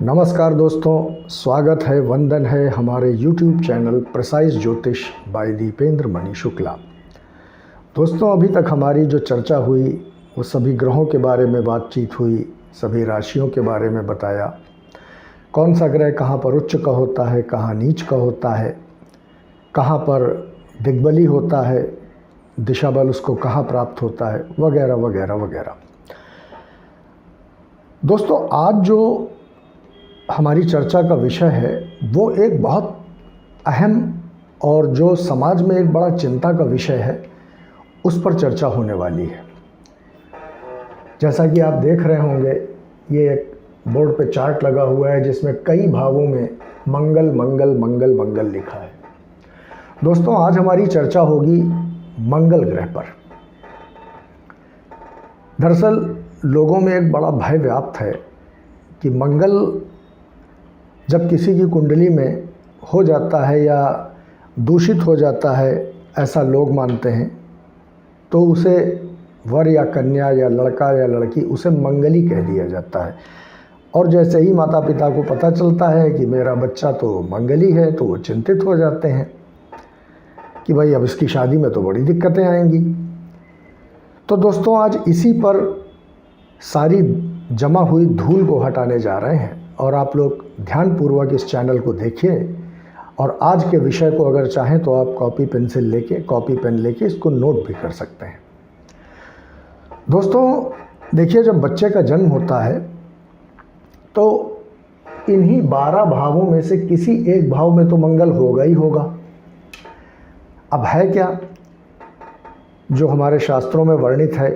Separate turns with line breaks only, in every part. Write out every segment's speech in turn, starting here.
नमस्कार दोस्तों, स्वागत है, वंदन है हमारे YouTube चैनल प्रिसाइज ज्योतिष बाय दीपेंद्र मणि शुक्ला। दोस्तों, अभी तक हमारी जो चर्चा हुई वो सभी ग्रहों के बारे में बातचीत हुई, सभी राशियों के बारे में बताया, कौन सा ग्रह कहाँ पर उच्च का होता है, कहाँ नीच का होता है, कहाँ पर दिग्बली होता है, दिशा बल उसको कहाँ प्राप्त होता है, वगैरह वगैरह वगैरह। दोस्तों, आज जो हमारी चर्चा का विषय है वो एक बहुत अहम और जो समाज में एक बड़ा चिंता का विषय है उस पर चर्चा होने वाली है। जैसा कि आप देख रहे होंगे, ये एक बोर्ड पे चार्ट लगा हुआ है जिसमें कई भावों में मंगल मंगल मंगल मंगल लिखा है। दोस्तों, आज हमारी चर्चा होगी मंगल ग्रह पर। दरअसल लोगों में एक बड़ा भय व्याप्त है कि मंगल जब किसी की कुंडली में हो जाता है या दूषित हो जाता है, ऐसा लोग मानते हैं, तो उसे वर या कन्या या लड़का या लड़की उसे मंगली कह दिया जाता है। और जैसे ही माता पिता को पता चलता है कि मेरा बच्चा तो मंगली है, तो वो चिंतित हो जाते हैं कि भाई अब इसकी शादी में तो बड़ी दिक्कतें आएंगी। तो दोस्तों, आज इसी पर सारी जमा हुई धूल को हटाने जा रहे हैं और आप लोग ध्यानपूर्वक इस चैनल को देखिए। और आज के विषय को अगर चाहें तो आप कॉपी पेन लेके इसको नोट भी कर सकते हैं। दोस्तों देखिए, जब बच्चे का जन्म होता है तो इन्हीं 12 भावों में से किसी एक भाव में तो मंगल होगा ही होगा। अब है क्या जो हमारे शास्त्रों में वर्णित है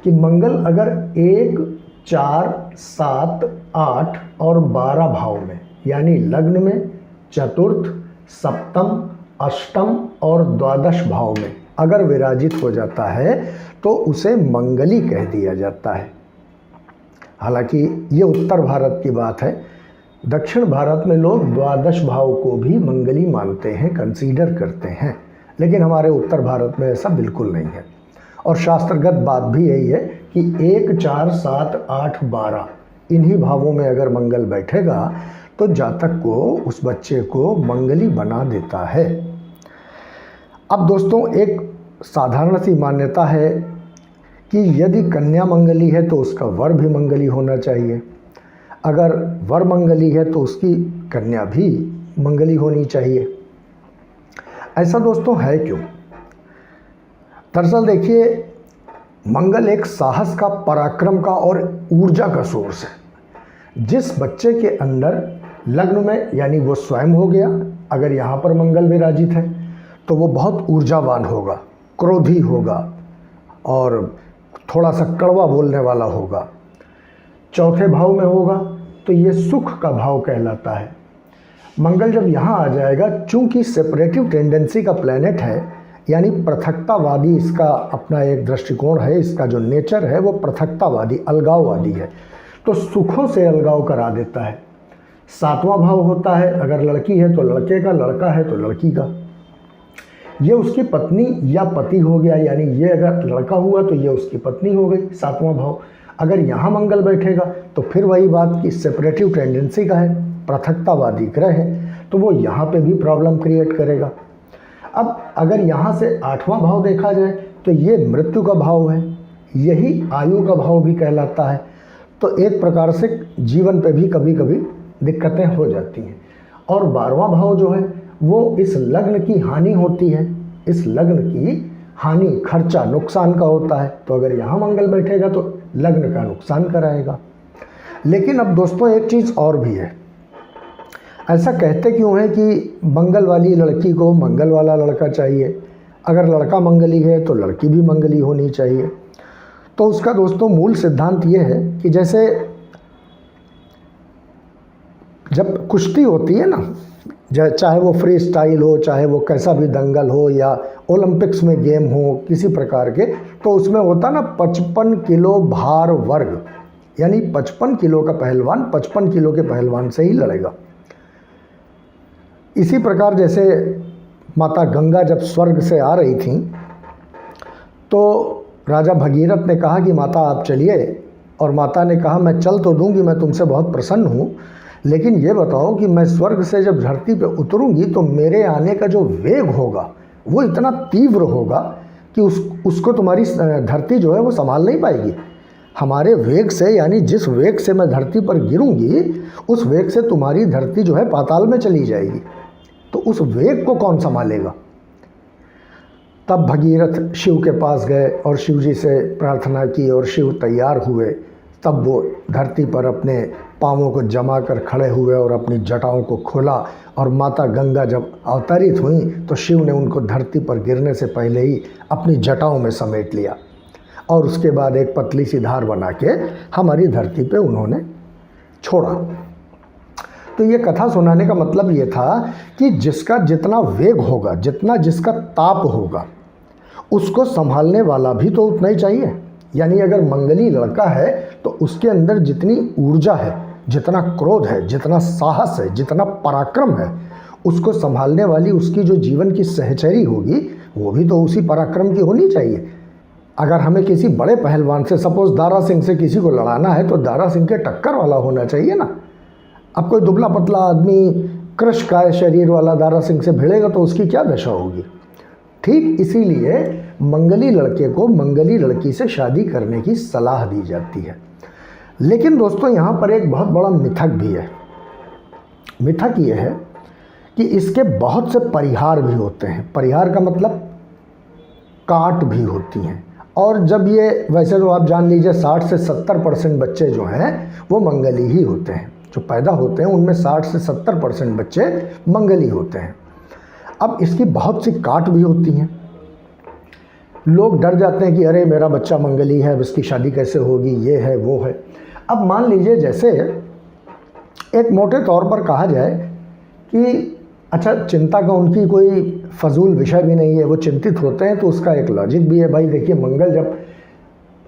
कि मंगल अगर 1, 4, 7, 8 और 12 भाव में, यानी लग्न में, चतुर्थ, सप्तम, अष्टम और द्वादश भाव में अगर विराजित हो जाता है तो उसे मंगली कह दिया जाता है। हालांकि ये उत्तर भारत की बात है। दक्षिण भारत में लोग द्वादश भाव को भी मंगली मानते हैं, कंसीडर करते हैं, लेकिन हमारे उत्तर भारत में ऐसा बिल्कुल नहीं है। और शास्त्रगत बात भी यही है कि 1, 4, 7, 8, 12 इन्हीं भावों में अगर मंगल बैठेगा तो जातक को, उस बच्चे को मंगली बना देता है। अब दोस्तों, एक साधारण सी मान्यता है कि यदि कन्या मंगली है तो उसका वर भी मंगली होना चाहिए, अगर वर मंगली है तो उसकी कन्या भी मंगली होनी चाहिए। ऐसा दोस्तों है क्यों? दरअसल देखिए, मंगल एक साहस का, पराक्रम का और ऊर्जा का सोर्स है। जिस बच्चे के अंदर लग्न में, यानी वो स्वयं हो गया, अगर यहाँ पर मंगल विराजित है तो वो बहुत ऊर्जावान होगा, क्रोधी होगा और थोड़ा सा कड़वा बोलने वाला होगा। चौथे भाव में होगा तो ये सुख का भाव कहलाता है। मंगल जब यहाँ आ जाएगा, चूंकि सेपरेटिव टेंडेंसी का प्लैनेट है, यानी पृथकतावादी, इसका अपना एक दृष्टिकोण है, इसका जो नेचर है वो पृथकतावादी, अलगाववादी है, तो सुखों से अलगाव करा देता है। 7वां भाव होता है, अगर लड़की है तो लड़के का, लड़का है तो लड़की का। ये उसकी पत्नी या पति हो गया, यानी ये अगर लड़का हुआ तो ये उसकी पत्नी हो गई, 7वां भाव। अगर यहाँ मंगल बैठेगा तो फिर वही बात कि सेपरेटिव टेंडेंसी का है, पृथकतावादी ग्रह है, तो वो यहाँ पे भी प्रॉब्लम क्रिएट करेगा। अब अगर यहाँ से 8वां भाव देखा जाए तो ये मृत्यु का भाव है, यही आयु का भाव भी कहलाता है। तो एक प्रकार से जीवन पे भी कभी कभी दिक्कतें हो जाती हैं। और 12वां भाव जो है वो इस लग्न की हानि होती है, इस लग्न की हानि, खर्चा, नुकसान का होता है। तो अगर यहाँ मंगल बैठेगा तो लग्न का नुकसान कराएगा। लेकिन अब दोस्तों, एक चीज़ और भी है। ऐसा कहते क्यों है कि मंगल वाली लड़की को मंगल वाला लड़का चाहिए, अगर लड़का मंगली है तो लड़की भी मंगली होनी चाहिए? तो उसका दोस्तों मूल सिद्धांत ये है कि जैसे जब कुश्ती होती है ना, चाहे वो फ्री स्टाइल हो, चाहे वो कैसा भी दंगल हो या ओलंपिक्स में गेम हो किसी प्रकार के, तो उसमें होता ना 55 किलो भार वर्ग, यानी 55 किलो का पहलवान 55 किलो के पहलवान से ही लड़ेगा। इसी प्रकार जैसे माता गंगा जब स्वर्ग से आ रही थी तो राजा भगीरथ ने कहा कि माता आप चलिए, और माता ने कहा मैं चल तो दूंगी, मैं तुमसे बहुत प्रसन्न हूँ, लेकिन ये बताओ कि मैं स्वर्ग से जब धरती पे उतरूंगी तो मेरे आने का जो वेग होगा वो इतना तीव्र होगा कि उसको तुम्हारी धरती जो है वो संभाल नहीं पाएगी। हमारे वेग से, यानी जिस वेग से मैं धरती पर गिरूंगी उस वेग से तुम्हारी धरती जो है पाताल में चली जाएगी। तो उस वेग को कौन संभालेगा? तब भगीरथ शिव के पास गए और शिव जी से प्रार्थना की और शिव तैयार हुए। तब वो धरती पर अपने पाँवों को जमा कर खड़े हुए और अपनी जटाओं को खोला, और माता गंगा जब अवतरित हुई तो शिव ने उनको धरती पर गिरने से पहले ही अपनी जटाओं में समेट लिया, और उसके बाद एक पतली सी धार बना के हमारी धरती पे उन्होंने छोड़ा। तो ये कथा सुनाने का मतलब ये था कि जिसका जितना वेग होगा, जितना जिसका ताप होगा, उसको संभालने वाला भी तो उतना ही चाहिए। यानी अगर मंगली लड़का है तो उसके अंदर जितनी ऊर्जा है, जितना क्रोध है, जितना साहस है, जितना पराक्रम है, उसको संभालने वाली उसकी जो जीवन की सहचरी होगी वो भी तो उसी पराक्रम की होनी चाहिए। अगर हमें किसी बड़े पहलवान से, सपोज दारा सिंह से किसी को लड़ाना है तो दारा सिंह के टक्कर वाला होना चाहिए ना। अब कोई दुबला पतला आदमी कृशकाय शरीर वाला दारा सिंह से भिड़ेगा तो उसकी क्या दशा होगी। ठीक इसीलिए मंगली लड़के को मंगली लड़की से शादी करने की सलाह दी जाती है। लेकिन दोस्तों यहाँ पर एक बहुत बड़ा मिथक भी है। मिथक ये है कि इसके बहुत से परिहार भी होते हैं। परिहार का मतलब काट भी होती हैं। और जब ये, वैसे तो आप जान लीजिए 60 से 70% बच्चे जो हैं वो मंगली ही होते हैं। जो पैदा होते हैं उनमें 60 से 70% बच्चे मंगली होते हैं। अब इसकी बहुत सी काट भी होती हैं। लोग डर जाते हैं कि अरे मेरा बच्चा मंगली है, अब इसकी शादी कैसे होगी, ये है वो है। अब मान लीजिए जैसे एक मोटे तौर पर कहा जाए कि अच्छा, चिंता का उनकी कोई फजूल विषय भी नहीं है, वो चिंतित होते हैं तो उसका एक लॉजिक भी है। भाई देखिए, मंगल जब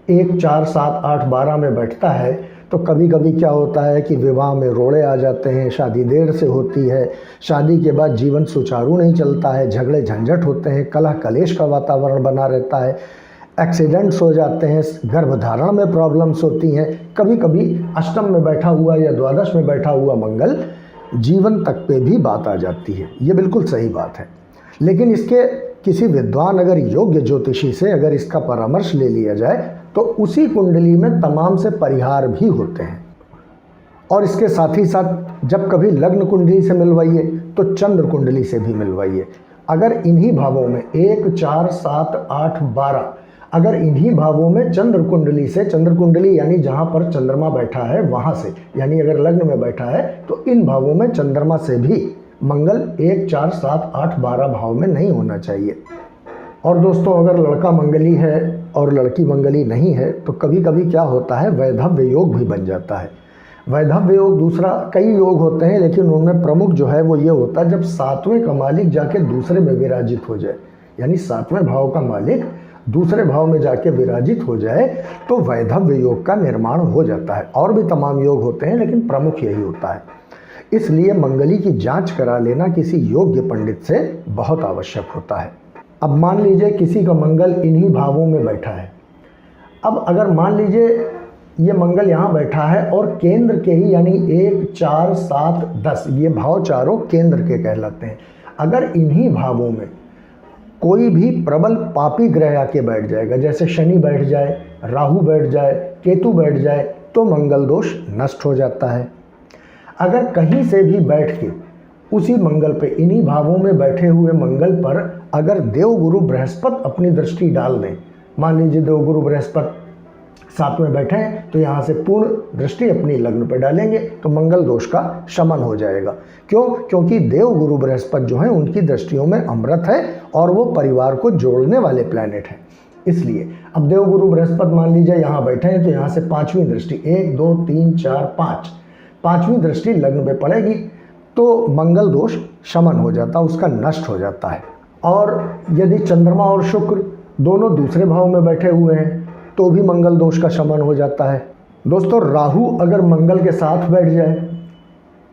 1, 4, 7, 8, 12 में बैठता है तो कभी कभी क्या होता है कि विवाह में रोड़े आ जाते हैं, शादी देर से होती है, शादी के बाद जीवन सुचारू नहीं चलता है, झगड़े झंझट होते हैं, कलह कलेश का वातावरण बना रहता है, एक्सीडेंट्स हो जाते हैं, गर्भधारण में प्रॉब्लम्स होती हैं। कभी कभी अष्टम में बैठा हुआ या द्वादश में बैठा हुआ मंगल जीवन तक पे भी बात आ जाती है। ये बिल्कुल सही बात है। लेकिन इसके किसी विद्वान अगर योग्य ज्योतिषी से अगर इसका परामर्श ले लिया जाए तो उसी कुंडली में तमाम से परिहार भी होते हैं। और इसके साथ ही साथ जब कभी लग्न कुंडली से मिलवाइए तो चंद्र कुंडली से भी मिलवाइए। अगर इन्हीं भावों में 1, 4, 7, 8, 12 अगर इन्हीं भावों में चंद्र कुंडली से, चंद्र कुंडली यानी जहाँ पर चंद्रमा बैठा है वहाँ से, यानी अगर लग्न में बैठा है तो इन भावों में चंद्रमा से भी मंगल 1, 4, 7, 8, 12 भाव में नहीं होना चाहिए। और दोस्तों, अगर लड़का मंगली है और लड़की मंगली नहीं है तो कभी कभी क्या होता है, वैधव्य योग भी बन जाता है। वैधव्य योग दूसरा, कई योग होते हैं लेकिन उनमें प्रमुख जो है वो ये होता है जब 7वें का मालिक जाके दूसरे में विराजित हो जाए, यानी 7वें भाव का मालिक दूसरे भाव में जाके विराजित हो जाए तो वैधव्य योग का निर्माण हो जाता है। और भी तमाम योग होते हैं लेकिन प्रमुख यही होता है। इसलिए मंगली की जांच करा लेना किसी योग्य पंडित से बहुत आवश्यक होता है। अब मान लीजिए किसी का मंगल इन्हीं भावों में बैठा है। अब अगर मान लीजिए ये मंगल यहाँ बैठा है और केंद्र के ही, यानी 1, 4, 7, 10 ये भाव चारों केंद्र के कहलाते हैं। अगर इन्हीं भावों में कोई भी प्रबल पापी ग्रह आके बैठ जाएगा, जैसे शनि बैठ जाए, राहु बैठ जाए, केतु बैठ जाए, तो मंगल दोष नष्ट हो जाता है। अगर कहीं से भी बैठ के उसी मंगल पे, इन्हीं भावों में बैठे हुए मंगल पर अगर देवगुरु बृहस्पति अपनी दृष्टि डाल दें, मान लीजिए देवगुरु बृहस्पति 7 में बैठे हैं तो यहाँ से पूर्ण दृष्टि अपनी लग्न पर डालेंगे तो मंगल दोष का शमन हो जाएगा। क्यों? क्योंकि देवगुरु बृहस्पति जो हैं उनकी दृष्टियों में अमृत है और वो परिवार को जोड़ने वाले प्लैनेट हैं। इसलिए अब देवगुरु बृहस्पति मान लीजिए यहाँ बैठे हैं तो यहाँ से 5वीं दृष्टि, 1, 2, 3, 4, 5, 5वीं दृष्टि लग्न पे पड़ेगी तो मंगल दोष शमन हो जाता है, उसका नष्ट हो जाता है। और यदि चंद्रमा और शुक्र दोनों दूसरे भाव में बैठे हुए हैं तो भी मंगल दोष का शमन हो जाता है। दोस्तों, राहु अगर मंगल के साथ बैठ जाए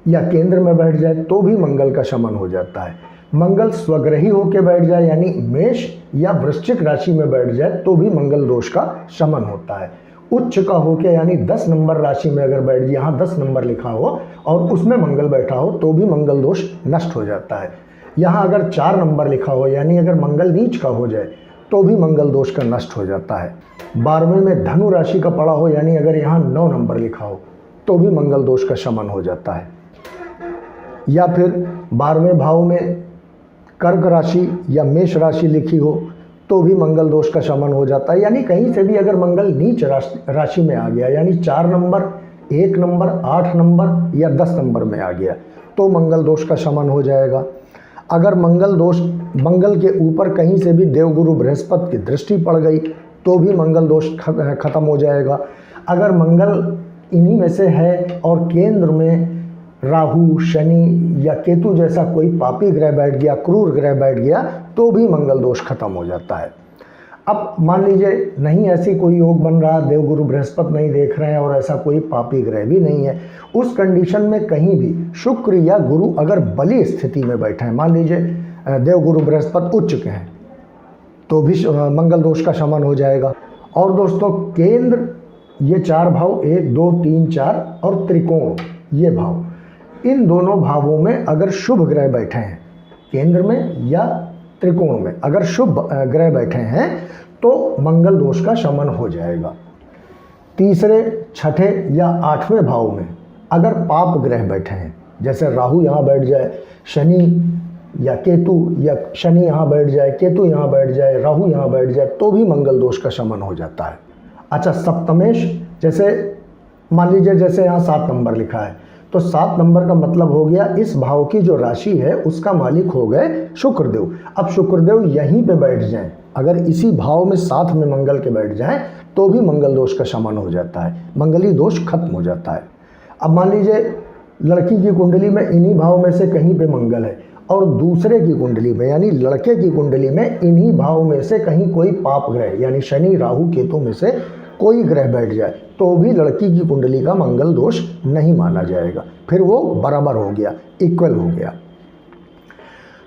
या केंद्र में बैठ जाए तो भी मंगल का शमन हो जाता है। मंगल स्वग्रही होकर बैठ जाए, यानी मेष या वृश्चिक राशि में बैठ जाए तो भी मंगल दोष का शमन होता है। उच्च का होके, यानी 10 नंबर राशि में अगर बैठ जाए, यहाँ 10 नंबर लिखा हो और उसमें मंगल बैठा हो तो भी मंगल दोष नष्ट हो जाता है। यहाँ अगर 4 नंबर लिखा हो, यानी अगर मंगल नीच का हो जाए तो भी मंगल दोष का नष्ट हो जाता है। 12वें में धनु राशि का पड़ा हो, यानी अगर यहाँ 9 नंबर लिखा हो तो भी मंगल दोष का शमन हो जाता है। या फिर 12वें भाव में कर्क राशि या मेष राशि लिखी हो तो भी मंगल दोष का शमन हो जाता है। यानी कहीं से भी अगर मंगल नीच राशि में आ गया, यानी 4 नंबर, 1 नंबर, 8 नंबर या 10 नंबर में आ गया तो मंगल दोष का शमन हो जाएगा। अगर मंगल के ऊपर कहीं से भी देवगुरु बृहस्पति की दृष्टि पड़ गई तो भी मंगल दोष खत्म हो जाएगा। अगर मंगल इन्हीं में से है और केंद्र में राहु, शनि या केतु जैसा कोई पापी ग्रह बैठ गया, क्रूर ग्रह बैठ गया तो भी मंगल दोष खत्म हो जाता है। अब मान लीजिए नहीं ऐसी कोई योग बन रहा, देवगुरु बृहस्पति नहीं देख रहे हैं और ऐसा कोई पापी ग्रह भी नहीं है, उस कंडीशन में कहीं भी शुक्र या गुरु अगर बली स्थिति में बैठे हैं, मान लीजिए देवगुरु बृहस्पति उच्च के हैं तो भी मंगल दोष का शमन हो जाएगा। और दोस्तों केंद्र, ये 4 भाव 1, 2, 3, 4 और त्रिकोण, ये भाव, इन दोनों भावों में अगर शुभ ग्रह बैठे हैं, केंद्र में या त्रिकोण में अगर शुभ ग्रह बैठे हैं तो मंगल दोष का शमन हो जाएगा। तीसरे, छठे या 8वें भाव में अगर पाप ग्रह बैठे हैं, जैसे राहु यहाँ बैठ जाए, शनि या केतु, या शनि यहाँ बैठ जाए, केतु यहाँ बैठ जाए, राहु यहाँ बैठ जाए तो भी मंगल दोष का शमन हो जाता है। अच्छा, सप्तमेश, जैसे मान लीजिए जैसे यहाँ 7 नंबर लिखा है तो 7 नंबर का मतलब हो गया इस भाव की जो राशि है उसका मालिक हो गए शुक्रदेव। अब शुक्रदेव यहीं पे बैठ जाएं, अगर इसी भाव में साथ में मंगल के बैठ जाएं तो भी मंगल दोष का शमन हो जाता है, मंगली दोष खत्म हो जाता है। अब मान लीजिए लड़की की कुंडली में इन्हीं भाव में से कहीं पे मंगल है और दूसरे की कुंडली में यानी लड़के की कुंडली में इन्हीं भाव में से कहीं कोई पाप ग्रह यानी शनि, राहु, केतु में से कोई ग्रह बैठ जाए तो भी लड़की की कुंडली का मंगल दोष नहीं माना जाएगा, फिर वो बराबर हो गया, इक्वल हो गया।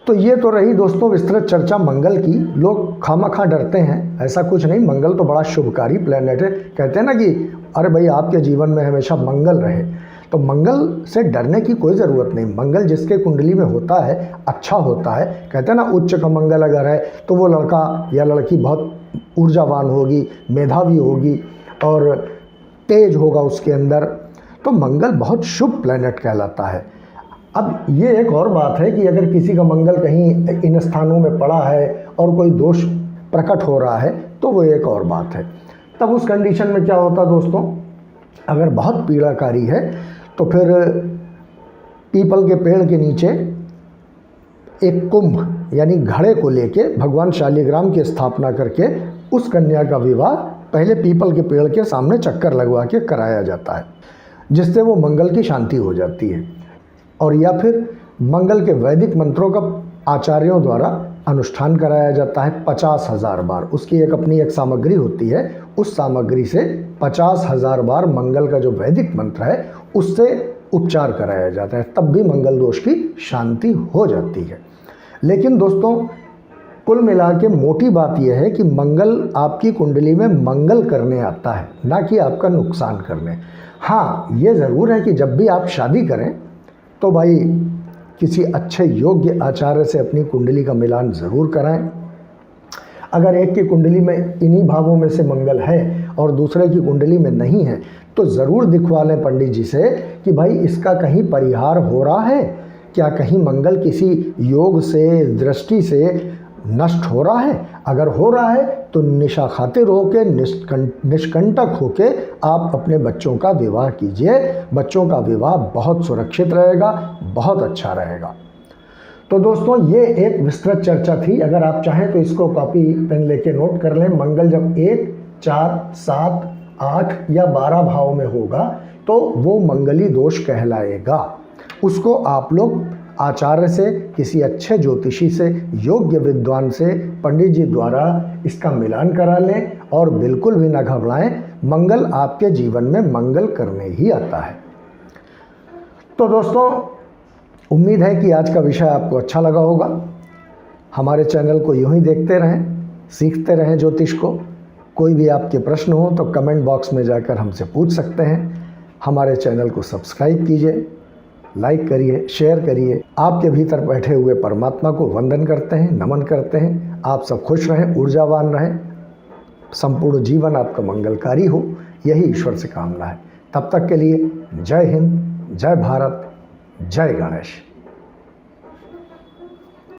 तो ये तो रही दोस्तों विस्तृत चर्चा मंगल की। लोग खामखा डरते हैं, ऐसा कुछ नहीं, मंगल तो बड़ा शुभकारी प्लैनेट है। कहते हैं ना कि अरे भाई आपके जीवन में हमेशा मंगल रहे, तो मंगल से डरने की कोई ज़रूरत नहीं। मंगल जिसके कुंडली में होता है अच्छा होता है। कहते हैं ना उच्च का मंगल अगर है तो वो लड़का या लड़की बहुत ऊर्जावान होगी, मेधावी होगी और तेज होगा उसके अंदर, तो मंगल बहुत शुभ प्लैनेट कहलाता है। अब ये एक और बात है कि अगर किसी का मंगल कहीं इन स्थानों में पड़ा है और कोई दोष प्रकट हो रहा है तो वो एक और बात है। तब उस कंडीशन में क्या होता दोस्तों, अगर बहुत पीड़ाकारी है तो फिर पीपल के पेड़ के नीचे एक कुंभ यानी घड़े को लेके भगवान शालिग्राम की स्थापना करके उस कन्या का विवाह पहले पीपल के पेड़ के सामने चक्कर लगवा के कराया जाता है, जिससे वो मंगल की शांति हो जाती है। और या फिर मंगल के वैदिक मंत्रों का आचार्यों द्वारा अनुष्ठान कराया जाता है 50,000 बार। उसकी अपनी एक सामग्री होती है, उस सामग्री से 50,000 बार मंगल का जो वैदिक मंत्र है उससे उपचार कराया जाता है, तब भी मंगल दोष की शांति हो जाती है। लेकिन दोस्तों कुल मिला के मोटी बात यह है कि मंगल आपकी कुंडली में मंगल करने आता है, ना कि आपका नुकसान करने। हाँ, ये ज़रूर है कि जब भी आप शादी करें तो भाई किसी अच्छे योग्य आचार्य से अपनी कुंडली का मिलान ज़रूर कराएं। अगर एक की कुंडली में इन्हीं भावों में से मंगल है और दूसरे की कुंडली में नहीं है तो ज़रूर दिखवा लें पंडित जी से कि भाई इसका कहीं परिहार हो रहा है क्या, कहीं मंगल किसी योग से, दृष्टि से नष्ट हो रहा है। अगर हो रहा है तो निशा खातिर होके, निष्कंटक होके आप अपने बच्चों का विवाह कीजिए। बच्चों का विवाह बहुत सुरक्षित रहेगा, बहुत अच्छा रहेगा। तो दोस्तों ये एक विस्तृत चर्चा थी। अगर आप चाहें तो इसको कॉपी पेन लेके नोट कर लें। मंगल जब 1, 4, 7, 8 या 12 भाव में होगा तो वो मंगली दोष कहलाएगा। उसको आप लोग आचार्य से, किसी अच्छे ज्योतिषी से, योग्य विद्वान से, पंडित जी द्वारा इसका मिलान करा लें और बिल्कुल भी ना घबराएं। मंगल आपके जीवन में मंगल करने ही आता है। तो दोस्तों उम्मीद है कि आज का विषय आपको अच्छा लगा होगा। हमारे चैनल को यूं ही देखते रहें, सीखते रहें ज्योतिष को। कोई भी आपके प्रश्न हो तो कमेंट बॉक्स में जाकर हमसे पूछ सकते हैं। हमारे चैनल को सब्सक्राइब कीजिए। लाइक करिए, शेयर करिए। आपके भीतर बैठे हुए परमात्मा को वंदन करते हैं, नमन करते हैं। आप सब खुश रहें, ऊर्जावान रहें, संपूर्ण जीवन आपका मंगलकारी हो, यही ईश्वर से कामना है। तब तक के लिए जय हिंद, जय भारत, जय गणेश।